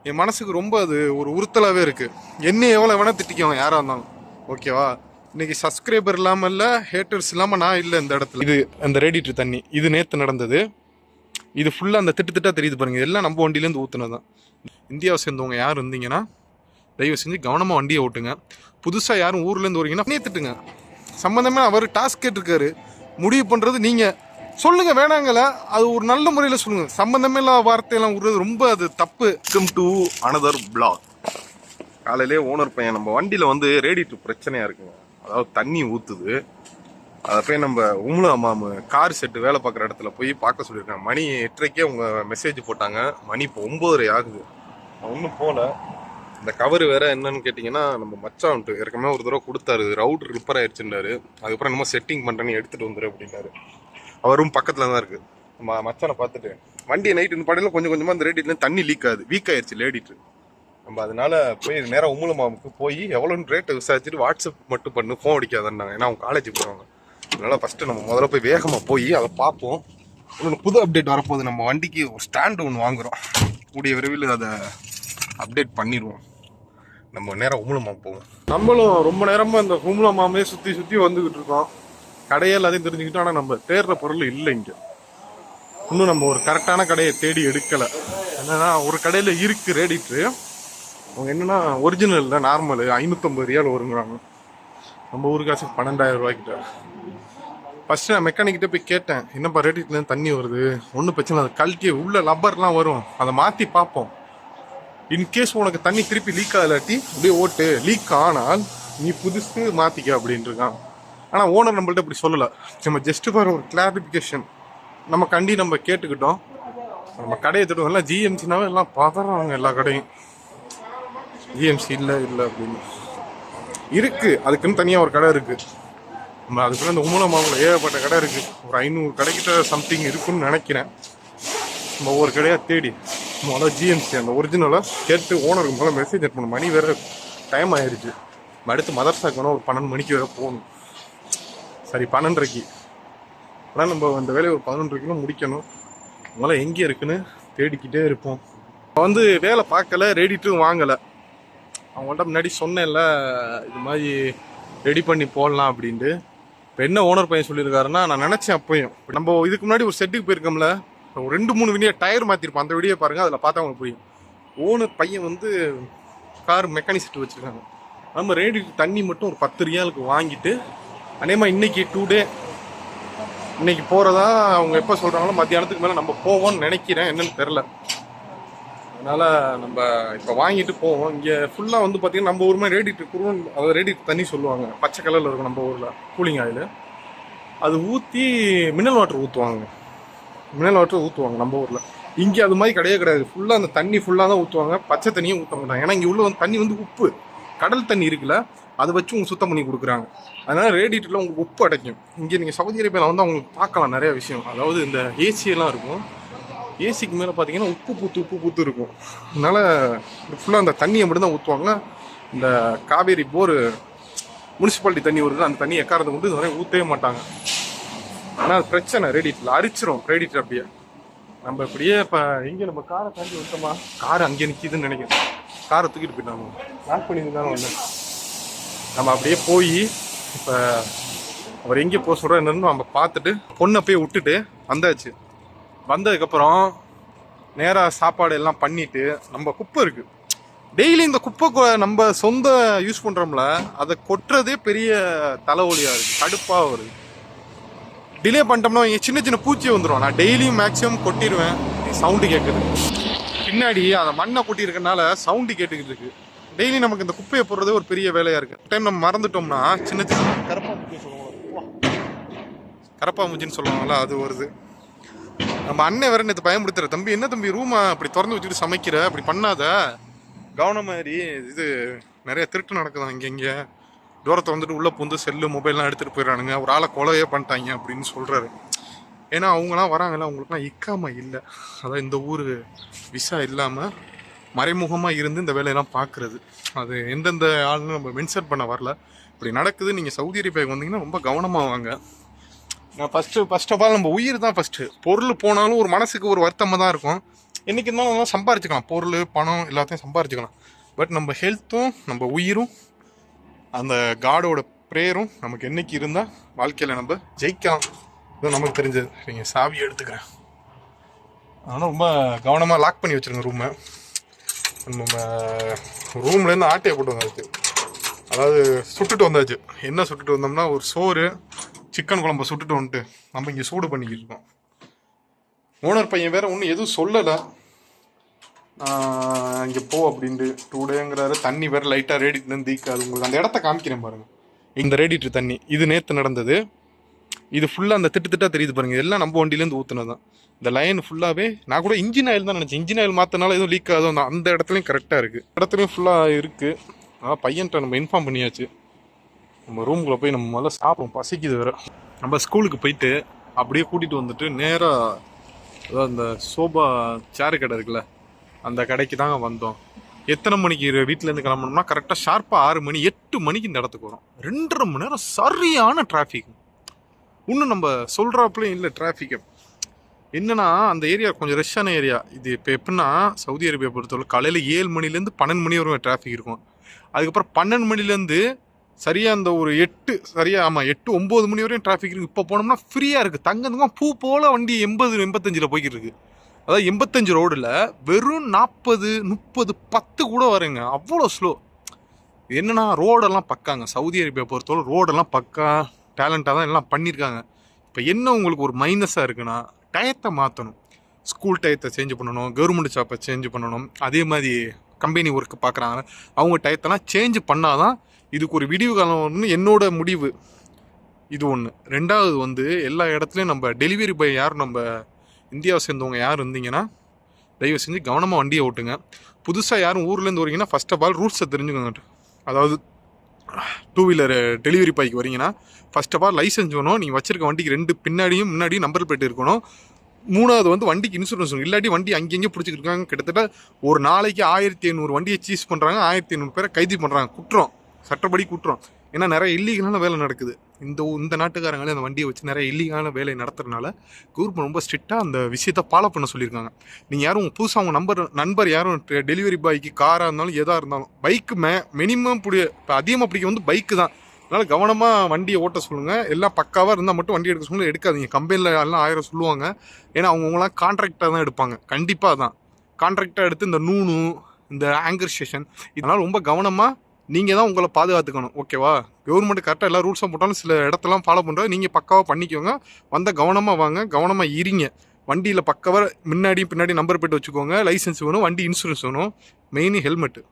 என் மனசுக்கு ரொம்ப அது ஒரு உறுத்தலாகவே இருக்குது. என்ன எவ்வளோ வேணால் திட்டிக்குவாங்க யாராக இருந்தாலும், ஓகேவா? இன்னைக்கு சப்ஸ்கிரைபர் இல்லாமல் இல்லை, ஹேட்டர்ஸ் இல்லாமல் நான் இல்லை இந்த இடத்துல. இது அந்த ரேடியேட்டர் தண்ணி இது நேற்று நடந்தது. இது ஃபுல்லாக அந்த திட்டா தெரியுது பாருங்கள், எல்லாம் நம்ம வண்டியிலேருந்து ஊற்றுனது தான். இந்தியாவை சேர்ந்தவங்க யார் இருந்தீங்கன்னா தயவு செஞ்சு கவனமாக வண்டியை ஓட்டுங்க. புதுசாக யாரும் ஊர்லேருந்து வரீங்கன்னா நேற்றுட்டுங்க. சம்மந்தமே அவர் டாஸ்க் கேட்டிருக்காரு, முடிவு பண்ணுறது நீங்கள் சொல்லுங்கள். வேணாங்கள அது ஒரு நல்ல முறையில் சொல்லுங்கள். சம்மந்தமே இல்லாத வார்த்தையெல்லாம் விடுறது ரொம்ப அது தப்பு. Welcome to another blog. காலையிலே ஓனர் பையன் நம்ம வண்டியில் வந்து ரேடியேட்டர் பிரச்சனையாக இருக்குங்க. அதாவது தண்ணி ஊற்றுது. அதை போய் நம்ம உம்லா மாமு கார் செட்டு வேலை பார்க்குற இடத்துல போய் பார்க்க சொல்லியிருக்காங்க. மணி 8:30 அவங்க மெசேஜ் போட்டாங்க. மணி இப்போ 9:30 ஆகுது. ஒன்றும் போகல. இந்த கவர் வேற என்னன்னு கேட்டிங்கன்னா, நம்ம மச்சான்ட்டு ஏற்கனவே ஒரு தடவை கொடுத்தாரு, ரவுட்டர் ரிப்பேர் ஆயிடுச்சுன்னாரு. அதுக்கப்புறம் என்னமோ செட்டிங் பண்ணுறேன்னு எடுத்துகிட்டு வந்துரு அப்படின்னாரு. அவரும் பக்கத்தில் தான் இருக்குது. நம்ம மச்சானை பார்த்துட்டு வண்டியை நைட்டு இந்த படையில் கொஞ்சம் கொஞ்சமாக அந்த ரேடியேட்டர்லேருந்து தண்ணி லீக் ஆகுது, வீக் ஆயிடுச்சு ரேடியேட்டர். நம்ம அதனால போய் நேராக உம்முல மாமுக்கு போய் எவ்வளோன்னு ரேட்டை விசாரிச்சுட்டு வாட்ஸ்அப் மட்டும் பண்ணு, ஃபோன் அடிக்காதன்னாங்க. ஏன்னா அவங்க காலேஜ் போகிறாங்க. அதனால ஃபஸ்ட்டு நம்ம முதல்ல போய் வேகமாக போய் அதை பார்ப்போம். இன்னொன்று புது அப்டேட் வரப்போகுது. நம்ம வண்டிக்கு ஒரு ஸ்டாண்டு ஒன்று வாங்குகிறோம். கூடிய விரைவில் அதை அப்டேட் பண்ணிடுவோம். நம்ம நேரம் உம்முல மாமு போவோம். நம்மளும் ரொம்ப நேரமாக இந்த உம்முல மாமே சுற்றி சுற்றி வந்துக்கிட்டு இருக்கோம். கடையை எல்லாத்தையும் தெரிஞ்சுக்கிட்டோம். ஆனால் நம்ம தேடுற பொருள் இல்லை இங்கே. இன்னும் நம்ம ஒரு கரெக்டான கடையை தேடி எடுக்கலை. என்னன்னா ஒரு கடையில் இருக்குது ரேடியேட்டரு. அவங்க என்னென்னா ஒரிஜினல் இல்லை, நார்மல் 550 ரியால் வருங்கிறாங்க. நம்ம ஊருக்கு காசு 12,000 ரூபாய்க்கிட்ட. ஃபஸ்ட்டு நான் மெக்கானிக்கிட்ட போய் கேட்டேன், என்னப்பா ரேடியேட்டர்லேருந்து தண்ணி வருது, ஒன்றும் பிரச்சனை, அதை கழட்டி உள்ள லப்பர்லாம் வரும், அதை மாற்றி பார்ப்போம். இன்கேஸ் உனக்கு தண்ணி திருப்பி லீக் ஆகலாட்டி அப்படியே ஓட்டு, லீக் ஆனால் நீ புதுசு மாற்றிக்க அப்படின்ட்டுருக்கான். ஆனால் ஓனர் நம்மள்ட்ட இப்படி சொல்லலை. நம்ம ஜஸ்ட்டு ஃபார் ஒரு கிளாரிஃபிகேஷன் நம்ம கண்டி நம்ம கேட்டுக்கிட்டோம். நம்ம கடையை திட்டம் எல்லாம் ஜிஎம்சினாவே எல்லாம் பதறாங்க. எல்லா கடையும் ஜிஎம்சி இல்லை இல்லை அப்படின்னு இருக்குது. அதுக்குன்னு தனியாக ஒரு கடை இருக்குது. நம்ம அதுக்குள்ள இந்த உம்முல மாமுல ஏகப்பட்ட கடை இருக்குது. ஒரு 500 கடைக்கிட்ட சம்திங் இருக்குன்னு நினைக்கிறேன். நம்ம ஒவ்வொரு கடையாக தேடி முதல்ல ஜிஎம்சி அந்த ஒரிஜினலாக கேட்டு ஓனருக்கு முதல்ல மெசேஜ் பண்ணணும். மணி வேறு டைம் ஆயிடுச்சு. அடுத்து மதர்சாக்கு வேணும், ஒரு 12 மணிக்கு வேறு போகணும். சரி 12:30. ஆனால் நம்ம அந்த வேலையை ஒரு 11:30 முடிக்கணும். முதல்ல எங்கே இருக்குன்னு தேடிக்கிட்டே இருப்போம். வந்து வேலை பார்க்கல, ரேடியேட்டரும் வாங்கலை. அவங்கள்ட்ட முன்னாடி சொன்னேன்ல இது மாதிரி ரெடி பண்ணி போடலாம் அப்படின்ட்டு. இப்போ என்ன ஓனர் பையன் சொல்லியிருக்காருன்னா, நான் நினச்சேன் அப்பயும் நம்ம இதுக்கு முன்னாடி ஒரு செட்டுக்கு போயிருக்கோம்ல, ஒரு 2-3 வீடியோ டயர் மாற்றிருப்போம். அந்த வீடியோ பாருங்கள், அதில் பார்த்தா அவங்களுக்கு புரியும். ஓனர் பையன் வந்து கார் மெக்கானிக் செட்டு வச்சுருக்காங்க. நம்ம ரேடியேட்டர் தண்ணி மட்டும் ஒரு 10 ரியாலுக்கு வாங்கிட்டு அநேகமாக இன்னைக்கு 2 டே இன்னைக்கு போகிறதா அவங்க எப்போ சொல்கிறாங்களோ மத்தியானத்துக்கு மேலே நம்ம போவோம்னு நினைக்கிறேன். என்னன்னு தெரில. அதனால் நம்ம இப்போ வாங்கிட்டு போவோம். இங்கே ஃபுல்லாக வந்து பார்த்திங்கன்னா நம்ம ஊர் மாதிரி ரேடியேட்டர் குருவன், அதாவது ரேடியேட்டர் தண்ணி சொல்லுவாங்க, பச்சை கலரில் இருக்கும் நம்ம ஊரில் கூலிங் ஆயில். அது ஊற்றி மினரல் வாட்டர் ஊற்றுவாங்க. மினரல் வாட்டர் ஊற்றுவாங்க நம்ம ஊரில். இங்கே அது மாதிரி கிடையாது. ஃபுல்லாக அந்த தண்ணி ஃபுல்லாக தான் ஊற்றுவாங்க. பச்சை தண்ணியும் ஊற்ற மாட்டாங்க. ஏன்னா இங்கே உள்ள வந்து தண்ணி வந்து உப்பு கடல் தண்ணி இருக்குல்ல, அதை வச்சு உங்களுக்கு சுத்தம் பண்ணி கொடுக்குறாங்க. அதனால் ரேடியேட்டரில் உங்களுக்கு உப்பு அடைக்கும். இங்கே நீங்கள் சவுதி அரேபியாவில் வந்து அவங்களுக்கு பார்க்கலாம் நிறைய விஷயம். அதாவது இந்த ஏசியெல்லாம் இருக்கும். ஏசிக்கு மேலே பார்த்தீங்கன்னா உப்பு பூத்து இருக்கும். அதனால் ஃபுல்லாக அந்த தண்ணியை மட்டும் தான் ஊற்றுவாங்க. இந்த காவேரி போர் முனிசிபாலிட்டி தண்ணி வருது, அந்த தண்ணி எக்காரத்தை வந்து நிறைய ஊற்றவே மாட்டாங்க. ஆனால் அது பிரச்சனை, ரேடியேட்டரில் அரிச்சிரும் ரேடியேட்டர். அப்படியே நம்ம இப்படியே இப்போ இங்கே நம்ம காரை தாண்டி விட்டோமா, கார் அங்கே நிற்கிதுன்னு நினைக்கிறேன். காரை தூக்கிட்டு போயிட்டாங்க. லாக் பண்ணியிருந்தாலும் ஒன்று. நம்ம அப்படியே போய் இப்போ அவர் எங்கே போக சொல்கிறோம் என்னன்னு நம்ம பார்த்துட்டு பொண்ணை போய் விட்டுட்டு வந்தாச்சு. வந்ததுக்கப்புறம் நேராக சாப்பாடு எல்லாம் பண்ணிவிட்டு, நம்ம குப்பை இருக்குது டெய்லி. இந்த குப்பை நம்ம சொந்த யூஸ் பண்ணுறோம்ல, அதை கொட்டுறதே பெரிய தலைவலியாக இருக்குது, கடுப்பாக வருது. டிலே பண்ணிட்டோம்னா இங்கே சின்ன சின்ன பூச்சி வந்துடும். நான் டெய்லியும் மேக்ஸிமம் கொட்டிடுவேன். சவுண்டு கேட்குது பின்னாடி, அந்த மண்ணை கொட்டியிருக்கனால சவுண்டு கேட்டுக்கிட்டு இருக்கு. டெய்லி நமக்கு இந்த குப்பையை போடுறதே ஒரு பெரிய வேலையாக இருக்குது. டைம் நம்ம மறந்துட்டோம்னா சின்ன சின்ன கரப்பாம்பூச்சின்னு சொல்லுவாங்கல்ல, அது வருது. நம்ம அண்ணன் வேற நேற்று பயன்படுத்துற, தம்பி என்ன தம்பி ரூமை அப்படி திறந்து வச்சுட்டு சமைக்கிற, அப்படி பண்ணாத, கவனம் மாதிரி இது நிறைய திருட்டு நடக்குதான் இங்கே. தூரத்தை வந்துட்டு உள்ளே பூந்து செல்லு மொபைல்லாம் எடுத்துகிட்டு போயிடறானுங்க. ஒரு ஆளை கொலையே பண்ணிட்டாங்க அப்படின்னு சொல்கிறாரு. ஏன்னா அவங்களாம் வராங்கல்ல, அவங்களுக்குலாம் இக்காமா இல்லை. அதான் இந்த ஊர் விசா இல்லாமல் மறைமுகமாக இருந்து இந்த வேலையெல்லாம் பார்க்குறது. அது எந்தெந்த ஆள்னு நம்ம மென்ஷன் பண்ண வரல. இப்படி நடக்குது. நீங்கள் சவுதி அரேபியாவுக்கு வந்தீங்கன்னா ரொம்ப கவனமாக வாங்க. நான் ஃபஸ்ட் ஆஃப் ஆல் நம்ம உயிர் தான் ஃபஸ்ட்டு. பொருள் போனாலும் ஒரு மனசுக்கு ஒரு வருத்தமாக தான் இருக்கும். என்னைக்கு இருந்தாலும் நம்ம சம்பாரிச்சுக்கலாம், பொருள் பணம் எல்லாத்தையும் சம்பாரிச்சுக்கலாம். பட் நம்ம ஹெல்த்தும் நம்ம உயிரும் அந்த காடோட ப்ரேயரும் நமக்கு என்னைக்கு இருந்தால் வாழ்க்கையில் நம்ம ஜெயிக்கலாம். இது நமக்கு தெரிஞ்சது. நீங்கள் சாவி எடுத்துக்கிறேன். அதனால் ரொம்ப கவனமாக லாக் பண்ணி வச்சுருங்க ரூமை. நம்ம ரூம்லேருந்து ஆட்டையை போட்டு வந்தாச்சு, அதாவது சுட்டுட்டு வந்தாச்சு. என்ன சுட்டுட்டு வந்தோம்னா ஒரு சோறு சிக்கன் குழம்பு சுட்டுட்டு வந்துட்டு நம்ம இங்கே சூடு பண்ணிக்கிட்டு இருக்கோம். ஓனர் பையன் வேறு ஒன்றும் எதுவும் சொல்லலை, இங்கே போ அப்படின்ட்டு 2 டேங்கிறாரு. தண்ணி வேறு லைட்டாக ரேடிட்டு தீக்காது. உங்களுக்கு அந்த இடத்த காமிக்கிறேன் பாருங்கள். இந்த ரேடிட்டர் தண்ணி இது நேற்று நடந்தது. இது ஃபுல்லாக அந்த திட்டாக தெரியுது பாருங்கள். எல்லாம் நம்ம வண்டியிலேருந்து ஊற்றுனது தான். இந்த லைன் ஃபுல்லாகவே நான் கூட இன்ஜின் ஆயில் தான் நினச்சேன். இன்ஜின் ஆயில் மாற்றினால எதுவும் லீக் ஆகுதோ அந்த இடத்துலையும் கரெக்டாக இருக்குது. இடத்துலையும் ஃபுல்லாக இருக்குது. பையன்கிட்ட நம்ம இன்ஃபார்ம் பண்ணியாச்சு. நம்ம ரூமுக்குள்ளே போய் நம்ம முதல்ல சாப்பிடும், பசிக்குது வேறு. நம்ம ஸ்கூலுக்கு போயிட்டு அப்படியே கூட்டிகிட்டு வந்துட்டு நேராக அதாவது அந்த சோபா சேரு கடை இருக்குல்ல, அந்த கடைக்கு தாங்க வந்தோம். எத்தனை மணிக்கு வீட்டிலேருந்து கிளம்பணும்னா கரெக்டாக ஷார்ப்பாக 6 மணி 8 மணிக்கு இந்த இடத்துக்கு வரும். 2.5 மணி நேரம் சரியான டிராஃபிக். இன்னும் நம்ம சொல்கிறாப்புலையும் இல்லை டிராஃபிக்கு. என்னன்னா அந்த ஏரியா கொஞ்சம் ரஷ்ஷான ஏரியா. இது இப்போ எப்படின்னா சவுதி அரேபியா பொறுத்தவரை காலையில் 7 மணிலேருந்து 12 மணி வரைக்கும் டிராஃபிக் இருக்கும். அதுக்கப்புறம் 12 மணிலேருந்து சரியாக அந்த ஒரு 8 8-9 மணி வரையும் டிராஃபிக் இருக்குது. இப்போ போனோம்னா ஃப்ரீயாக இருக்குது. தங்கத்துமா பூ போல் வண்டி 80-85 போய்கிட்டு இருக்குது. அதாவது 85 ரோடில் வெறும் 40-30 10 கூட வருங்க. அவ்வளோ ஸ்லோ. என்னன்னா ரோடெல்லாம் பக்காங்க. சவுதி அரேபியா பொறுத்தவரை ரோடெல்லாம் பக்கா டேலண்டாக தான் எல்லாம் பண்ணியிருக்காங்க. இப்போ என்ன உங்களுக்கு ஒரு மைனஸாக இருக்குன்னா டயத்தை மாற்றணும். ஸ்கூல் டயத்தை சேஞ்ச் பண்ணணும், கவர்மெண்ட் ஜாப்பை சேஞ்ச் பண்ணணும். அதே மாதிரி கம்பெனி ஒர்க்கு பார்க்குறாங்க, அவங்க டயத்தெல்லாம் சேஞ்ச் பண்ணால் தான் இதுக்கு ஒரு விடிவு காலம் ஒன்று என்னோட முடிவு. இது ஒன்று. ரெண்டாவது எல்லா இடத்துலையும் நம்ம டெலிவரி பாய் யாரும் நம்ம இந்தியாவை சேர்ந்தவங்க யார் இருந்தீங்கன்னா தயவு செஞ்சு கவனமாக வண்டியை ஓட்டுங்க. புதுசாக யாரும் ஊர்லேருந்து வரீங்கன்னா ஃபர்ஸ்ட் ஆஃப் ஆல் ரூல்ஸை தெரிஞ்சுக்கோங்க. அதாவது 2 வீலர் டெலிவரி பாய்க்கு வரீங்கன்னா ஃபர்ஸ்ட் ஆஃப் ஆல் லைசன்ஸ் வேணும். நீங்கள் வச்சிருக்க வண்டிக்கு 2 பின்னாடியும் முன்னாடியும் நம்பர் பிளேட் இருக்கணும். 3வது வண்டிக்கு இன்சூரன்ஸ் வேணும். இல்லாட்டி வண்டி அங்கங்கே பிடிச்சிருக்காங்க. கிட்டத்தட்ட ஒரு நாளைக்கு 1500 வண்டியை சீஸ் பண்ணுறாங்க. 1500 பேரை கைது பண்ணுறாங்க. குற்றம், சட்டப்படி குற்றம். ஏன்னா நிறைய இல்லீகலான வேலை நடக்குது. இந்த நாட்டுக்காரங்களே அந்த வண்டியை வச்சு நிறைய இல்லீகலான வேலை நடத்துறதுனால கவர்மெண்ட் ரொம்ப ஸ்ட்ரிக்டாக அந்த விஷயத்தை ஃபாலோ பண்ண சொல்லியிருக்காங்க. நீங்கள் யாரும் புதுசாக அவங்க நண்பர் யாரும் டெலிவரி பாய்க்கு காராக இருந்தாலும் எதாக இருந்தாலும் பைக்கு மினிமம் இப்போ அதிகமாக பிடிக்க பைக்கு தான். அதனால் கவனமாக வண்டியை ஓட்ட சொல்லுங்கள். எல்லாம் பக்காவாக இருந்தால் மட்டும் வண்டி எடுக்க சொல்லுங்கள். எடுக்காதீங்க. கம்பெனியில் எல்லாம் 1000 சொல்லுவாங்க. ஏன்னா அவங்களாம் கான்ட்ராக்டாக தான் எடுப்பாங்க. கண்டிப்பாக தான் கான்ட்ராக்டாக எடுத்து இந்த நூனு இந்த ஆங்கர் ஸ்டேஷன் இதனால் ரொம்ப கவனமாக நீங்கள் தான் உங்களை பாதுகாத்துக்கணும். ஓகேவா? கவர்மெண்ட் கரெக்டாக எல்லா ரூல்ஸும் போட்டாலும் சில இடத்தெல்லாம் ஃபாலோ பண்ணுறது. நீங்கள் பக்காவாக பண்ணிக்கோங்க. கவனமாக வாங்க, கவனமாக இருங்க. வண்டியில் பக்காவாக முன்னாடி பின்னாடி நம்பர் பிளேட் வச்சுக்கோங்க. லைசன்ஸ் வேணும், வண்டி இன்சூரன்ஸ் வேணும், மெயின் ஹெல்மெட்டு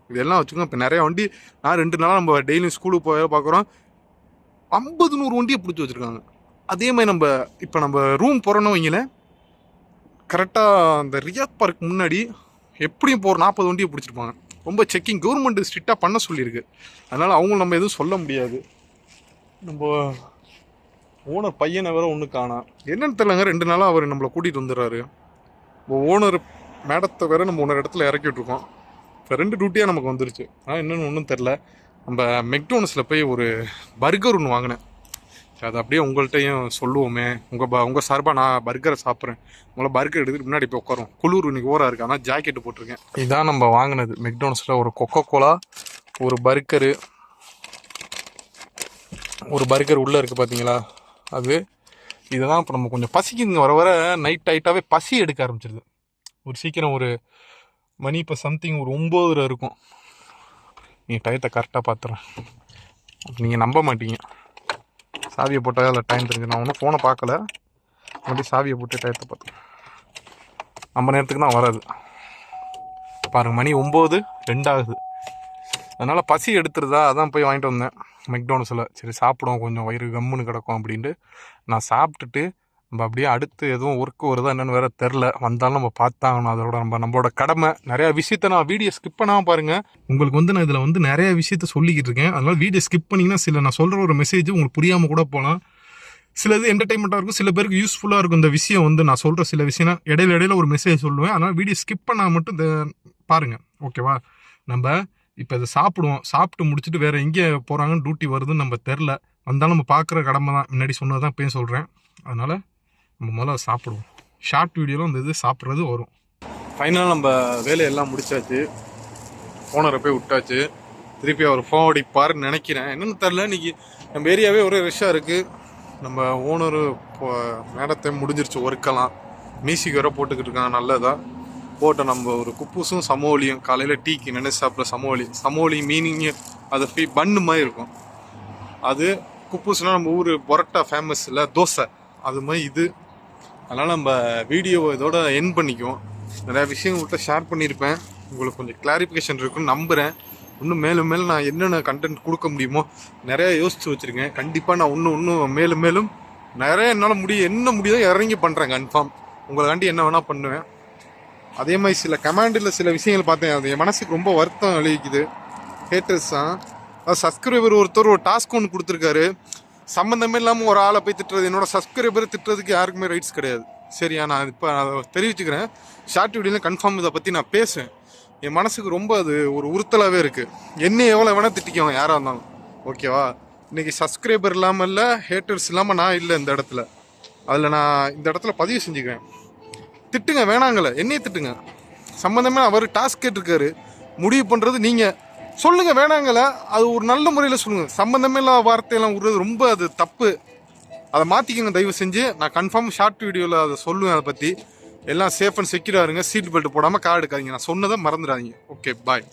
இதெல்லாம் வச்சுக்கோங்க. இப்போ நிறையா வண்டி நான் 2 நாளாக நம்ம டெய்லியும் ஸ்கூலுக்கு போய் பார்க்குறோம். 50-100 வண்டியை பிடிச்சி வச்சுருக்காங்க. அதே மாதிரி இப்போ நம்ம ரூம் போகிறோன்னு வைங்கள, கரெக்டாக அந்த ரியாத் பார்க் முன்னாடி எப்படியும் இப்போ ஒரு 40 வண்டியை பிடிச்சிருப்பாங்க. ரொம்ப செக்கிங் கவர்மெண்ட் ஸ்ட்ரிக்டாக பண்ண சொல்லியிருக்கு. அதனால் அவங்க நம்ம எதுவும் சொல்ல முடியாது. நம்ம ஓனர் பையனை வேற ஒன்று காணா, என்னன்னு தெரியலங்க. 2 நாளாக அவர் நம்மளை கூட்டிகிட்டு வந்துடுறாரு. இப்போ ஓனர் மேடத்தை வேற நம்ம ஒன்றரை இடத்துல இறக்கி விட்ருக்கோம். இப்போ 2 டியூட்டியாக நமக்கு வந்துருச்சு. ஆனால் என்னென்னு ஒன்றும் தெரில. நம்ம மெக்டோனஸில் போய் ஒரு பர்கர் ஒன்று வாங்கினேன். அது அப்படியே உங்கள்கிட்டையும் சொல்லுவோமே. உங்கள் சார்பாக நான் பர்கரை சாப்பிட்றேன். உங்களை பர்கர் எடுத்துகிட்டு முன்னாடி போய் உட்காரோம். குளிர் இன்னைக்கு ஓராக இருக்குது. ஆனால் ஜாக்கெட்டு போட்டிருக்கேன். இதான் நம்ம வாங்கினது மெக்டோனஸில். ஒரு கொக்கோ கோலா, ஒரு பர்கரு, ஒரு பர்கர் உள்ளே இருக்குது பார்த்தீங்களா அது. இதுதான் இப்போ நம்ம கொஞ்சம் பசிக்குதுங்க. வர வர நைட் ஆகிட்டாவே பசி எடுக்க ஆரம்பிச்சிருது. ஒரு சீக்கிரம் ஒரு மணி இப்போ சம்திங் ஒரு 9 இருக்கும். நீங்கள் டயத்தை கரெக்டாக பார்த்துறேன். நீங்கள் நம்ப மாட்டீங்க. சாவியை போட்டால் அதில் டைம் தெரிஞ்சு. நான் ஒன்றும் ஃபோனை பார்க்கல, மறுபடியும் சாவியை போட்டு டயத்தை பார்த்தேன். நம்ம நேரத்துக்கு தான் வராது பாருங்கள். மணி 9:02 ஆகுது. அதனால் பசி எடுத்துருதா, அதான் போய் வாங்கிட்டு வந்தேன் மெக்டோனஸில். சரி சாப்பிடுவோம், கொஞ்சம் வயிறு கம்முன்னு கிடக்கும் அப்படின்ட்டு நான் சாப்பிட்டுட்டு நம்ம அப்படியே அடுத்து எதுவும் ஒர்க்கு வருதா என்னென்னு வேறு தெரில. வந்தாலும் நம்ம பார்த்தாகணும். அதோட நம்மளோட கடமை. நிறையா விஷயத்த நான் வீடியோ ஸ்கிப் பண்ணாமல் பாருங்கள். உங்களுக்கு நான் இதில் நிறையா விஷயத்த சொல்லிக்கிட்டு இருக்கேன். அதனால் வீடியோ ஸ்கிப் பண்ணிங்கன்னா நான் சொல்கிற ஒரு மெசேஜ் உங்களுக்கு புரியாமல் கூட போகலாம். சிலது என்டர்டைன்மெண்ட்டாக இருக்கும், சில பேருக்கு யூஸ்ஃபுல்லாக இருக்கும். இந்த விஷயம் நான் சொல்கிற சில விஷயம் இடையில ஒரு மெசேஜ் சொல்லுவேன். அதனால் வீடியோ ஸ்கிப் பண்ணால் மட்டும் பாருங்கள். ஓகேவா? நம்ம இப்போ இதை சாப்பிடுவோம். சாப்பிட்டு முடிச்சுட்டு வேறு எங்கே போகிறாங்கன்னு டியூட்டி வருதுன்னு நம்ம தெரில. வந்தாலும் நம்ம பார்க்குற கடமை தான். முன்னாடி சொன்னது தான் இப்போயும் சொல்கிறேன். அதனால் நம்ம முதல்ல சாப்பிடுவோம். ஷார்ட் வீடியோவில் இந்த இது சாப்பிட்றது வரும். ஃபைனலாக நம்ம வேலையெல்லாம் முடிச்சாச்சு. ஓனரை போய் விட்டாச்சு. திருப்பி அவர் ஃபோன் அடிப்பாருன்னு நினைக்கிறேன். என்னன்னு தெரில, இன்னைக்கு நம்ம ஏரியாவே ஒரே ரஷ்ஷாக இருக்குது. நம்ம ஓனரு இப்போ நேரத்தை முடிஞ்சிருச்சு ஒர்க்கெல்லாம். மியூசிக் வேற போட்டுக்கிட்டு இருக்காங்க. நல்லதா போட்ட நம்ம ஒரு குப்பூஸும் சமோலியும் காலையில் டீக்கு நினைச்சு சாப்பிட்ற சமோலி மீனிங்கு அது பன்னு மாதிரி இருக்கும். அது குப்பூஸ்னால் நம்ம ஊர் பொரோட்டா ஃபேமஸ் இல்லை, தோசை அது மாதிரி இது. அதனால் நம்ம வீடியோவை இதோட என் பண்ணிக்குவோம். நிறையா விஷயங்கள்கிட்ட ஷேர் பண்ணியிருப்பேன். உங்களுக்கு கொஞ்சம் கிளாரிஃபிகேஷன் இருக்குன்னு நம்புகிறேன். இன்னும் மேலும் மேலும் நான் என்னென்ன கண்டென்ட் கொடுக்க முடியுமோ நிறையா யோசித்து வச்சுருக்கேன். கண்டிப்பாக நான் இன்னும் மேலும் மேலும் நிறைய என்னால் என்ன முடியுதோ இறங்கி பண்ணுறேன். கன்ஃபார்ம் உங்களுக்காண்டி என்ன வேணால் பண்ணுவேன். அதே மாதிரி சில கமெண்டில் சில விஷயங்கள் பார்த்தேன், அது என் மனசுக்கு ரொம்ப வருத்தம் அளிக்குது. ஹேட்டர்ஸ் தான். அது சப்ஸ்கிரைபர் ஒருத்தர் ஒரு டாஸ்க் ஒன்று கொடுத்துருக்காரு. சம்மந்தமே இல்லாமல் ஒரு ஆளை போய் திட்டுறது, என்னோட சப்ஸ்கிரைபரை திட்டுறதுக்கு யாருக்குமே ரைட்ஸ் கிடையாது. சரியா, நான் இப்போ அதை தெரிவிச்சுக்கிறேன். ஷார்ட் வீடியோவில் கன்ஃபார்ம் இதை பற்றி நான் பேசுவேன். என் மனசுக்கு ரொம்ப அது ஒரு உறுத்தலாகவே இருக்குது. என்ன எவ்வளோ வேணால் திட்டிக்குவாங்க யாராக இருந்தாலும், ஓகேவா? இன்றைக்கி சப்ஸ்கிரைபர் இல்லாமல் இல்லை, ஹேட்டர்ஸ் இல்லாமல் நான் இல்லை இந்த இடத்துல. அதில் நான் இந்த இடத்துல பதிவு செஞ்சுக்கிறேன். திட்டுங்க, வேணாங்கல்ல, என்னையே திட்டுங்க. சம்மந்தமே அவர் டாஸ்க் கேட்டிருக்காரு, முடிவு பண்ணுறது நீங்கள் சொல்லுங்கள். வேணாங்கல்ல, அது ஒரு நல்ல முறையில் சொல்லுங்கள். சம்மந்தமே இல்லாத வார்த்தையெல்லாம் விடுறது ரொம்ப அது தப்பு. அதை மாற்றிக்கோங்க தயவு செஞ்சு. நான் கன்ஃபார்ம் ஷார்ட் வீடியோவில் அதை சொல்லுவேன். அதை பற்றி எல்லாம் சேஃப் அண்ட் செக்யூராக இருங்க. சீட் பெல்ட் போடாமல் கார் எடுக்காதீங்க. நான் சொன்னதை மறந்துடாதீங்க. ஓகே, பாய்.